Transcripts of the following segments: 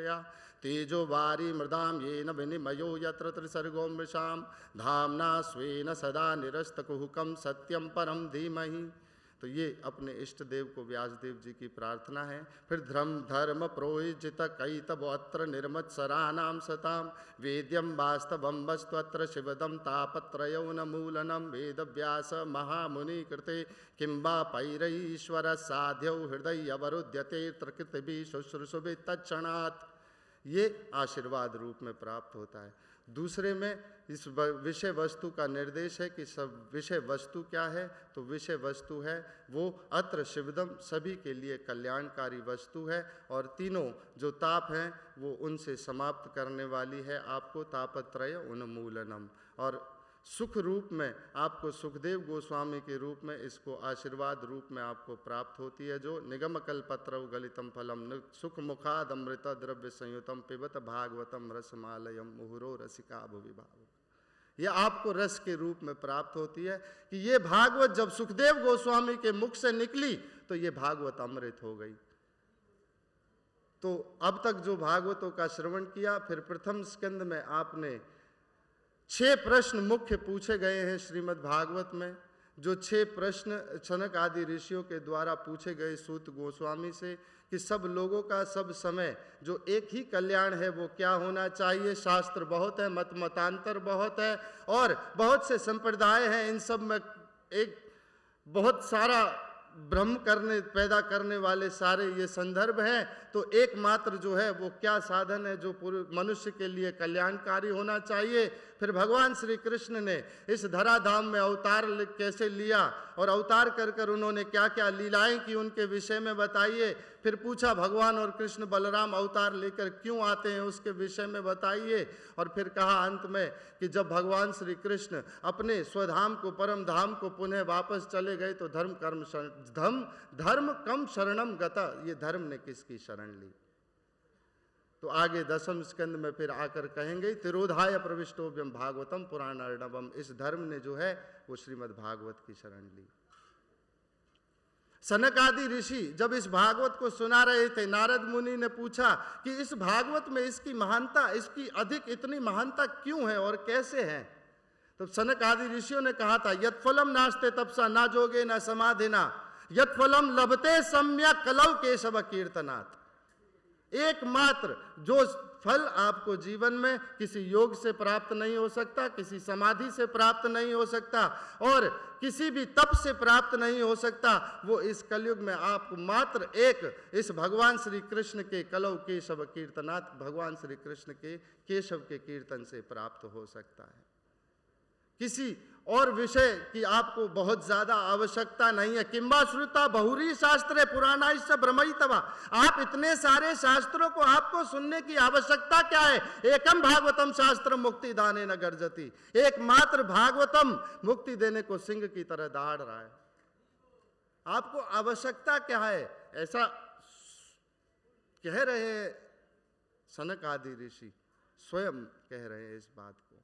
स्वयं तेजो वारी मृदाम येन विनिमयो यत्र त्रिसर्गो मृषाम धाम्ना स्वेन सदा निरस्तकुहुकं सत्यम परम धीमहि। तो ये अपने इष्ट देव को व्यासदेव जी की प्रार्थना है। फिर धर्म प्रोजित कैतवोत्र निर्मत्सराणाम सताम वेद्यम वास्तवम वस्त्वत्र शिवदम तापत्रयोन्मूलनम वेद व्यास महामुनि कृते किंबा पैरईश्वर साध्यौ हृदय अवरुध्यते प्रकृति शुश्रूषुभि तत्क्षणात्। ये आशीर्वाद रूप में प्राप्त होता है। दूसरे में इस विषय वस्तु का निर्देश है कि सब विषय वस्तु क्या है, तो विषय वस्तु है वो अत्र शिवदम सभी के लिए कल्याणकारी वस्तु है, और तीनों जो ताप हैं वो उनसे समाप्त करने वाली है आपको तापत्रय उन्मूलनम। और सुख रूप में आपको सुखदेव गोस्वामी के रूप में इसको आशीर्वाद रूप में आपको प्राप्त होती है, जो निगम कल्पत्र गलितम फलम सुख मुखाद अमृत द्रव्य संयुतम पिबत भागवतम रसमालयम मुहुरो रसिका भुविभाव। यह आपको रस के रूप में प्राप्त होती है कि ये भागवत जब सुखदेव गोस्वामी के मुख से निकली तो ये भागवत अमृत हो गई। तो अब तक जो भागवतों का श्रवण किया, फिर प्रथम स्कंद में आपने 6 प्रश्न मुख्य पूछे गए हैं श्रीमद् भागवत में। जो 6 प्रश्न सनक आदि ऋषियों के द्वारा पूछे गए सूत गोस्वामी से कि सब लोगों का सब समय जो एक ही कल्याण है वो क्या होना चाहिए। शास्त्र बहुत है, मत मतांतर बहुत है और बहुत से संप्रदाय हैं, इन सब में एक बहुत सारा भ्रम पैदा करने वाले सारे ये संदर्भ हैं। तो एकमात्र जो है वो क्या साधन है जो मनुष्य के लिए कल्याणकारी होना चाहिए। फिर भगवान श्री कृष्ण ने इस धराधाम में अवतार कैसे लिया और अवतार कर कर उन्होंने क्या क्या लीलाएं की उनके विषय में बताइए। फिर पूछा भगवान और कृष्ण बलराम अवतार लेकर क्यों आते हैं उसके विषय में बताइए। और फिर कहा अंत में कि जब भगवान श्री कृष्ण अपने स्वधाम को परम धाम को पुनः वापस चले गए तो धर्म कम शरणम गता, ये धर्म ने किसकी शरण ली। तो आगे 10वें स्कंद में फिर आकर कहेंगे तिरोधाय प्रविष्टोभ्यम भागवतम पुराण अर्णवम, इस धर्म ने जो है वो श्रीमद् भागवत की शरण ली। सनक आदि ऋषि जब इस भागवत को सुना रहे थे, नारद मुनि ने पूछा कि इस भागवत में इसकी महानता, इसकी अधिक इतनी महानता क्यों है और कैसे है। तो सनक आदि ऋषियों ने कहा था यत् फलम नास्ते तपसा ना जोगे न समाधिना यत् फलम लभते सम्यक कलौ केशव कीर्तनात्। एकमात्र जो फल आपको जीवन में किसी योग से प्राप्त नहीं हो सकता, किसी समाधि से प्राप्त नहीं हो सकता और किसी भी तप से प्राप्त नहीं हो सकता, वो इस कलयुग में आपको मात्र एक इस भगवान श्री कृष्ण के कलौ केशव कीर्तनात्, भगवान श्री कृष्ण के केशव के कीर्तन से प्राप्त हो सकता है। किसी और विषय की आपको बहुत ज्यादा आवश्यकता नहीं है। किंबा श्रुता बहुरी शास्त्रे पुराणाश्च भ्रमयितवा, आप इतने सारे शास्त्रों को आपको सुनने की आवश्यकता क्या है। एकम भागवतम शास्त्र मुक्ति दाने न गर्जती, एकमात्र भागवतम मुक्ति देने को सिंह की तरह दहाड़ रहा है। आपको आवश्यकता क्या है, ऐसा कह रहे हैं सनक आदि ऋषि, स्वयं कह रहे हैं इस बात को।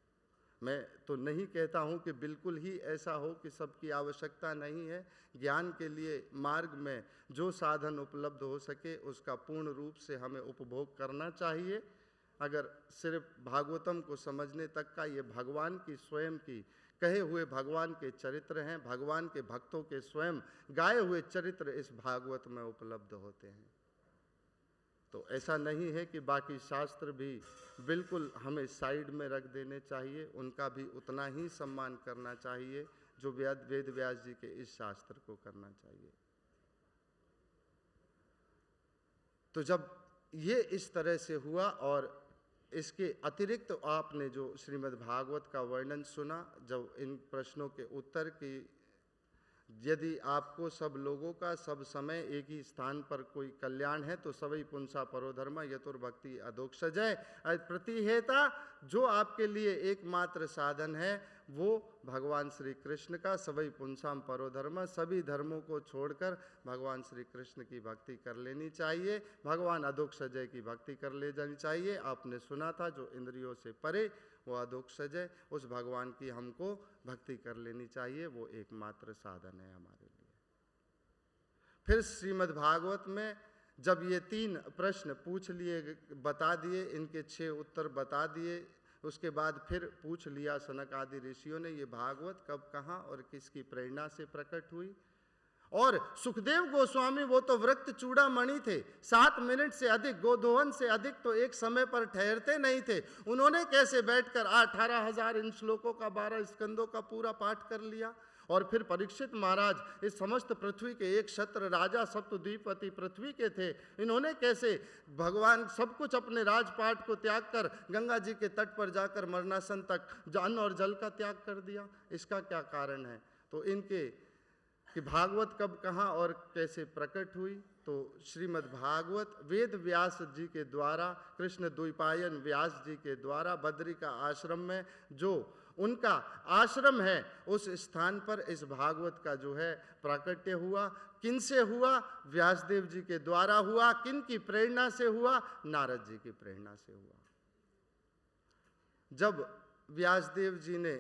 मैं तो नहीं कहता हूँ कि बिल्कुल ही ऐसा हो कि सबकी आवश्यकता नहीं है। ज्ञान के लिए मार्ग में जो साधन उपलब्ध हो सके उसका पूर्ण रूप से हमें उपभोग करना चाहिए। अगर सिर्फ भागवतम को समझने तक का ये भगवान की स्वयं की कहे हुए भगवान के चरित्र हैं, भगवान के भक्तों के स्वयं गाए हुए चरित्र इस भागवत में उपलब्ध होते हैं। तो ऐसा नहीं है कि बाकी शास्त्र भी बिल्कुल हमें साइड में रख देने चाहिए, उनका भी उतना ही सम्मान करना चाहिए जो वेद व्यास जी के इस शास्त्र को करना चाहिए। तो जब ये इस तरह से हुआ और इसके अतिरिक्त आपने जो श्रीमद् भागवत का वर्णन सुना, जब इन प्रश्नों के उत्तर की यदि आपको सब लोगों का सब समय एक ही स्थान पर कोई कल्याण है तो सवै पुंसा परोधर्म यतुर्भक्ति अधोक्षजय प्रतिहेता, जो आपके लिए एकमात्र साधन है वो भगवान श्री कृष्ण का सवै पुंसाम परोधर्म, सभी धर्मों को छोड़कर भगवान श्री कृष्ण की भक्ति कर लेनी चाहिए, भगवान अधोक्षजय की भक्ति कर ले जानी चाहिए। आपने सुना था जो इंद्रियों से परे वो अधोक्षजय, उस भगवान की हमको भक्ति कर लेनी चाहिए, वो एकमात्र साधन है हमारे लिए। फिर श्रीमद् भागवत में जब ये 3 प्रश्न पूछ लिए, बता दिए, इनके 6 उत्तर बता दिए, उसके बाद फिर पूछ लिया सनक आदि ऋषियों ने ये भागवत कब, कहाँ और किसकी प्रेरणा से प्रकट हुई। और सुखदेव गोस्वामी वो तो वृत्त चूड़ामणि थे, 7 मिनट से अधिक, गोदोहन से अधिक तो एक समय पर ठहरते नहीं थे। उन्होंने कैसे बैठकर 18,000 इन श्लोकों का 12 स्कंदों का पूरा पाठ कर लिया। और फिर परीक्षित महाराज इस समस्त पृथ्वी के एक क्षत्र राजा सप्तद्वीपति पृथ्वी के थे, इन्होंने कैसे भगवान सब कुछ अपने राजपाट को त्याग कर गंगा जी के तट पर जाकर मरणासन तक अन्न और जल का त्याग कर दिया? इसका क्या कारण है? तो इनके कि भागवत कब, कहाँ और कैसे प्रकट हुई, तो श्रीमद् भागवत वेद व्यास जी के द्वारा, कृष्ण द्वैपायन व्यास जी के द्वारा बद्री का आश्रम में जो उनका आश्रम है उस स्थान पर इस भागवत का जो है प्राकट्य हुआ। किन से हुआ? व्यासदेव जी के द्वारा हुआ। किन की प्रेरणा से हुआ? नारद जी की प्रेरणा से हुआ। जब व्यासदेव जी ने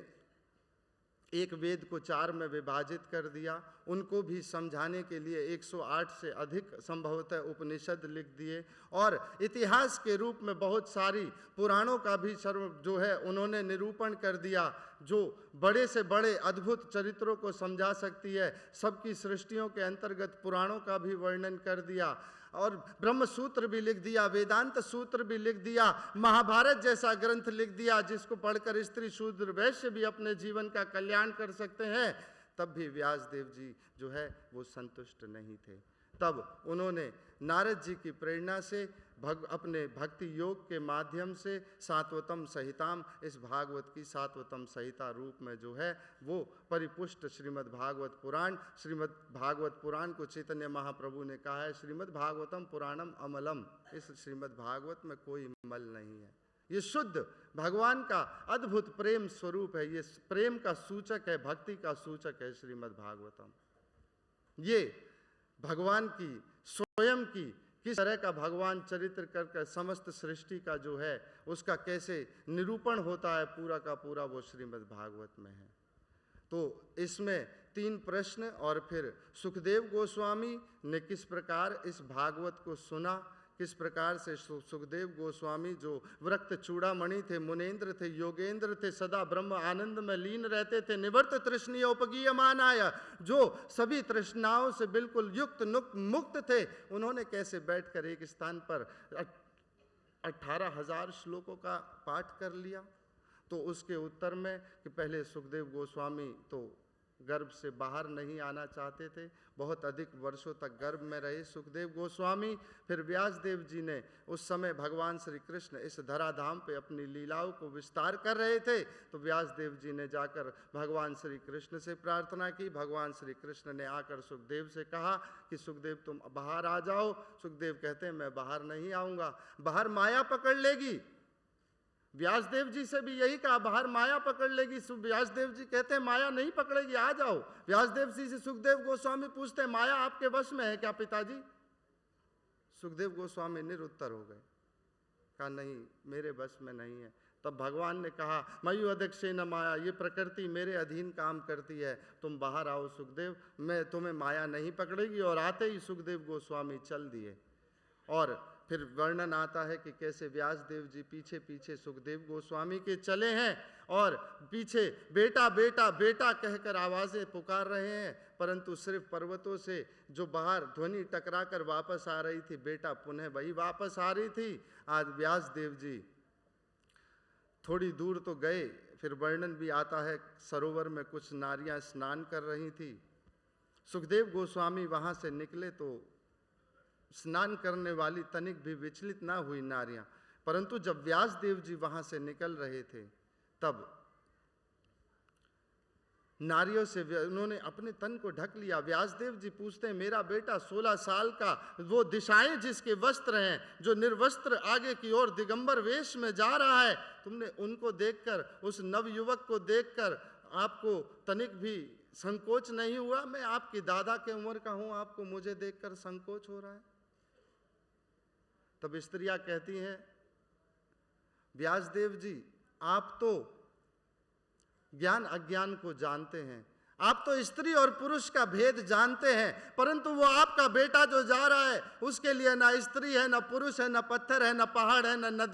एक वेद को 4 में विभाजित कर दिया, उनको भी समझाने के लिए 108 से अधिक संभवतः उपनिषद लिख दिए और इतिहास के रूप में बहुत सारी पुराणों का भी जो है उन्होंने निरूपण कर दिया, जो बड़े से बड़े अद्भुत चरित्रों को समझा सकती है। सबकी सृष्टियों के अंतर्गत पुराणों का भी वर्णन कर दिया और ब्रह्म सूत्र भी लिख दिया, वेदांत सूत्र भी लिख दिया, महाभारत जैसा ग्रंथ लिख दिया जिसको पढ़कर स्त्री शूद्र वैश्य भी अपने जीवन का कल्याण कर सकते हैं। तब भी व्यासदेव जी जो है वो संतुष्ट नहीं थे। तब उन्होंने नारद जी की प्रेरणा से अपने भक्ति योग के माध्यम से सातवतम संहिताम, इस भागवत की सातवतम संहिता रूप में जो है वो परिपुष्ट श्रीमद् भागवत पुराण, श्रीमद् भागवत पुराण को चैतन्य महाप्रभु ने कहा है श्रीमद् भागवतम पुराणम अमलम, इस श्रीमद् भागवत में कोई मल नहीं है। ये शुद्ध भगवान का अद्भुत प्रेम स्वरूप है, ये प्रेम का सूचक है, भक्ति का सूचक है श्रीमद् भागवतम। ये भगवान की स्वयं की किस तरह का भगवान चरित्र कर समस्त सृष्टि का जो है उसका कैसे निरूपण होता है पूरा का पूरा, वो श्रीमद् भागवत में है। तो इसमें 3 प्रश्न और फिर सुखदेव गोस्वामी ने किस प्रकार इस भागवत को सुना, किस प्रकार से सुखदेव गोस्वामी जो वृक्त चूड़ामणि थे, मुनेन्द्र थे, योगेंद्र थे, सदा ब्रह्म आनंद में लीन रहते थे, निवर्त तृष्णीय उपगीयमानाय, जो सभी तृष्णाओं से बिल्कुल युक्त मुक्त थे, उन्होंने कैसे बैठकर एक स्थान पर 18,000 श्लोकों का पाठ कर लिया। तो उसके उत्तर में कि पहले सुखदेव गोस्वामी तो गर्भ से बाहर नहीं आना चाहते थे, बहुत अधिक वर्षों तक गर्भ में रहे सुखदेव गोस्वामी। फिर व्यासदेव जी ने उस समय भगवान श्री कृष्ण इस धराधाम पे अपनी लीलाओं को विस्तार कर रहे थे, तो व्यासदेव जी ने जाकर भगवान श्री कृष्ण से प्रार्थना की। भगवान श्री कृष्ण ने आकर सुखदेव से कहा कि सुखदेव तुम बाहर आ जाओ। सुखदेव कहते हैं मैं बाहर नहीं आऊँगा, बाहर माया पकड़ लेगी। व्यासदेव जी से भी यही कहा बाहर माया पकड़ लेगी। व्यासदेव जी कहते हैं माया नहीं पकड़ेगी, आ जाओ। व्यासदेव जी से सुखदेव गोस्वामी पूछते हैं माया आपके वश में है क्या पिताजी? सुखदेव गोस्वामी निरुत्तर हो गए, कहा नहीं मेरे वश में नहीं है। तब भगवान ने कहा मयू अध्यक्षे न माया, ये प्रकृति मेरे अधीन काम करती है, तुम बाहर आओ सुखदेव, मैं तुम्हें माया नहीं पकड़ेगी। और आते ही सुखदेव गोस्वामी चल दिए। और फिर वर्णन आता है कि कैसे व्यासदेव जी पीछे पीछे सुखदेव गोस्वामी के चले हैं और पीछे बेटा बेटा बेटा कहकर आवाज़ें पुकार रहे हैं, परंतु सिर्फ पर्वतों से जो बाहर ध्वनि टकरा कर वापस आ रही थी, बेटा पुनः वही वापस आ रही थी। आज व्यासदेव जी थोड़ी दूर तो गए, फिर वर्णन भी आता है सरोवर में कुछ नारियां स्नान कर रही थी। सुखदेव गोस्वामी वहाँ से निकले तो स्नान करने वाली तनिक भी विचलित ना हुई नारियां, परंतु जब व्यासदेव जी वहां से निकल रहे थे तब नारियों से उन्होंने अपने तन को ढक लिया। व्यासदेव जी पूछते हैं मेरा बेटा 16 साल का, वो दिशाएं जिसके वस्त्र हैं, जो निर्वस्त्र आगे की ओर दिगंबर वेश में जा रहा है, तुमने उनको देखकर, उस नवयुवक को देखकर आपको तनिक भी संकोच नहीं हुआ? मैं आपकी दादा के उम्र का हूं, आपको मुझे देखकर संकोच हो रहा है? तब स्त्रियां कहती हैं व्यासदेव जी आप तो ज्ञान अज्ञान को जानते हैं, आप तो स्त्री और पुरुष का भेद जानते हैं, परंतु वो आपका बेटा जो जा रहा है उसके लिए ना स्त्री है, ना पुरुष है, ना पत्थर है, ना पहाड़ है, ना नदी